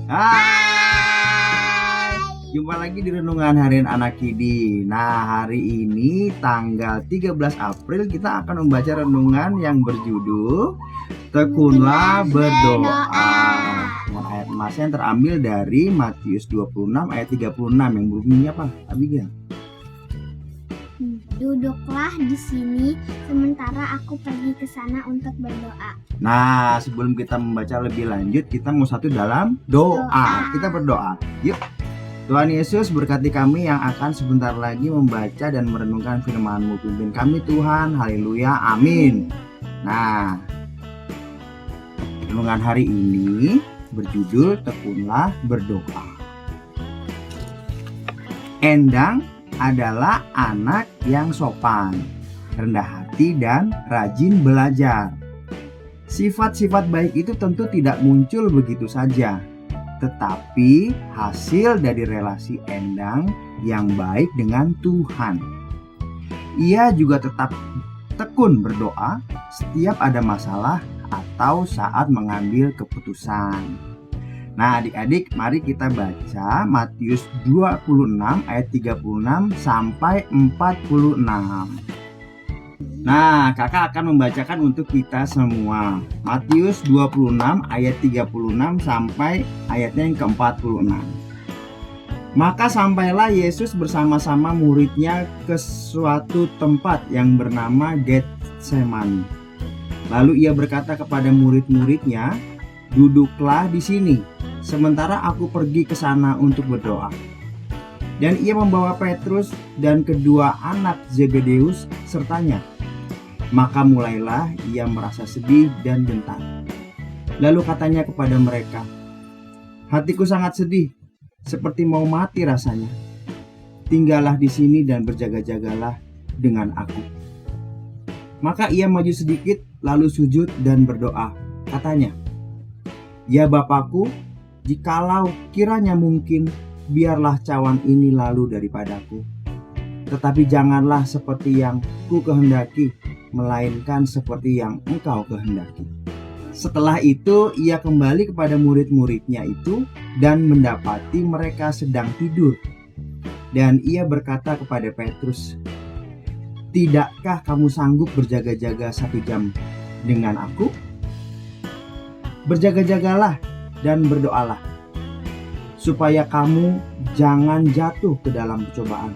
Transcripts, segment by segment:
Hai, jumpa lagi di Renungan Harian Anak Kidi. Nah, hari ini tanggal 13 April kita akan membaca renungan yang berjudul Tekunlah Berdoa. Dengan ayat emasnya yang terambil dari Matius 26 ayat 36 yang bunyinya apa, Abigail? Duduklah di sini sementara aku pergi ke sana untuk berdoa. Nah, sebelum kita membaca lebih lanjut, kita mau satu dalam doa. Kita berdoa. Yuk. Tuhan Yesus, berkati kami yang akan sebentar lagi membaca dan merenungkan firman-Mu. Pimpin kami Tuhan. Haleluya. Amin. Nah, renungan hari ini berjudul Tekunlah Berdoa. Endang adalah anak yang sopan, rendah hati, dan rajin belajar. Sifat-sifat baik itu tentu tidak muncul begitu saja, tetapi hasil dari relasi Endang yang baik dengan Tuhan. Ia juga tetap tekun berdoa setiap ada masalah atau saat mengambil keputusan. Nah, adik-adik, mari kita baca Matius 26 ayat 36 sampai 46. Nah, kakak akan membacakan untuk kita semua. Matius 26 ayat 36 sampai ayatnya yang ke-46. Maka sampailah Yesus bersama-sama muridnya ke suatu tempat yang bernama Getsemani. Lalu ia berkata kepada murid-muridnya, "Duduklah di sini, sementara aku pergi ke sana untuk berdoa." Dan ia membawa Petrus dan kedua anak Zebedeus sertanya. Maka mulailah ia merasa sedih dan gentar. Lalu katanya kepada mereka, "Hatiku sangat sedih, seperti mau mati rasanya. Tinggallah di sini dan berjaga-jagalah dengan aku." Maka ia maju sedikit, lalu sujud dan berdoa. Katanya, "Ya Bapakku, jikalau kiranya mungkin, biarlah cawan ini lalu daripadaku. Tetapi janganlah seperti yang ku kehendaki, melainkan seperti yang Engkau kehendaki." Setelah itu ia kembali kepada murid-muridnya itu dan mendapati mereka sedang tidur. Dan ia berkata kepada Petrus, "Tidakkah kamu sanggup berjaga-jaga 1 jam dengan aku? Berjaga-jagalah dan berdoalah, supaya kamu jangan jatuh ke dalam pencobaan.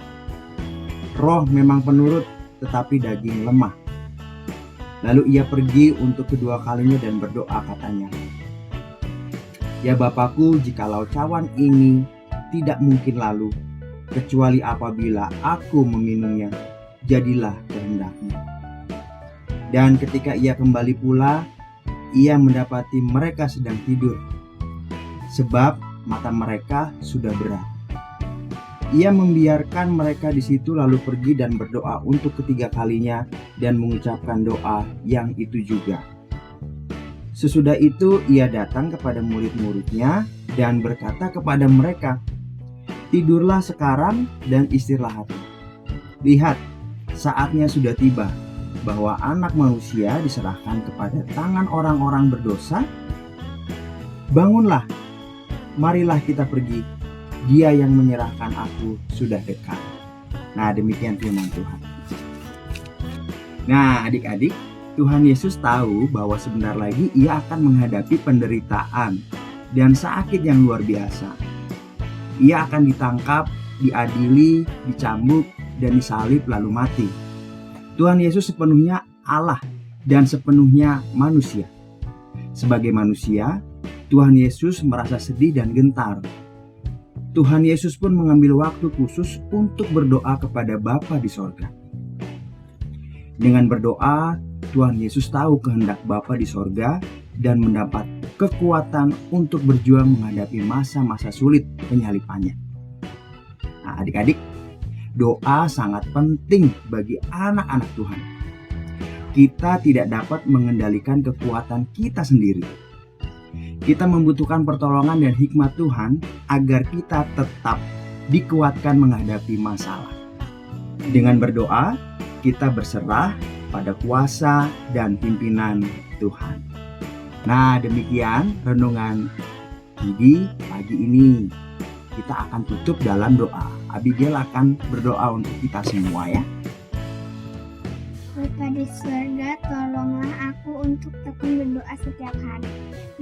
Roh memang penurut, tetapi daging lemah." Lalu ia pergi untuk kedua kalinya dan berdoa, katanya, "Ya Bapakku, jikalau cawan ini tidak mungkin lalu, kecuali apabila aku meminumnya, jadilah kehendak-Mu." Dan ketika ia kembali pula, ia mendapati mereka sedang tidur, sebab mata mereka sudah berat. Ia membiarkan mereka di situ lalu pergi dan berdoa untuk ketiga kalinya dan mengucapkan doa yang itu juga. Sesudah itu ia datang kepada murid-muridnya dan berkata kepada mereka, "Tidurlah sekarang dan istirahatlah. Lihat, saatnya sudah tiba bahwa Anak Manusia diserahkan kepada tangan orang-orang berdosa. Bangunlah, marilah kita pergi. Dia yang menyerahkan aku sudah dekat." Nah, demikian firman Tuhan. Nah, adik-adik, Tuhan Yesus tahu bahwa sebentar lagi ia akan menghadapi penderitaan dan sakit yang luar biasa. Ia akan ditangkap, diadili, dicambuk, dan disalib lalu mati. Tuhan Yesus sepenuhnya Allah dan sepenuhnya manusia. Sebagai manusia, Tuhan Yesus merasa sedih dan gentar. Tuhan Yesus pun mengambil waktu khusus untuk berdoa kepada Bapa di sorga. Dengan berdoa, Tuhan Yesus tahu kehendak Bapa di sorga dan mendapat kekuatan untuk berjuang menghadapi masa-masa sulit penyalipannya. Nah, adik-adik, doa sangat penting bagi anak-anak Tuhan. Kita tidak dapat mengendalikan kekuatan kita sendiri. Kita membutuhkan pertolongan dan hikmat Tuhan agar kita tetap dikuatkan menghadapi masalah. Dengan berdoa, kita berserah pada kuasa dan pimpinan Tuhan. Nah, demikian renungan Kidi pagi ini. Kita akan tutup dalam doa. Abigail akan berdoa untuk kita semua ya. Bapa di surga, tolonglah aku untuk tekun berdoa setiap hari.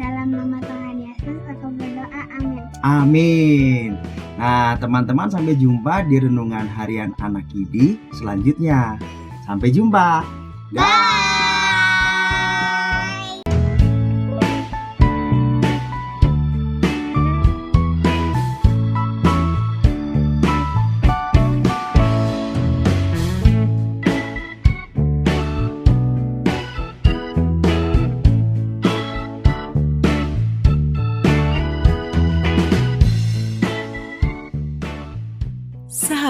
Dalam nama Tuhan Yesus aku berdoa, amin. Amin. Nah, teman-teman, sampai jumpa di renungan harian anak Kidi selanjutnya. Sampai jumpa. Bye.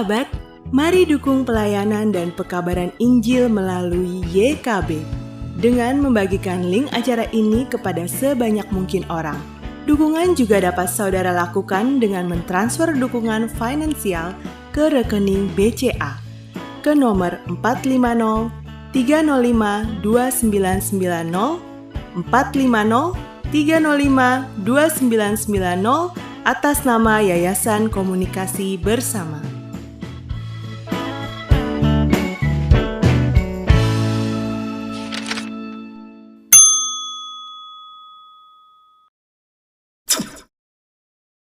Sahabat, mari dukung pelayanan dan pekabaran Injil melalui YKB dengan membagikan link acara ini kepada sebanyak mungkin orang. Dukungan juga dapat saudara lakukan dengan mentransfer dukungan finansial ke rekening BCA ke nomor 450 305 2990 450 305 2990 atas nama Yayasan Komunikasi Bersama.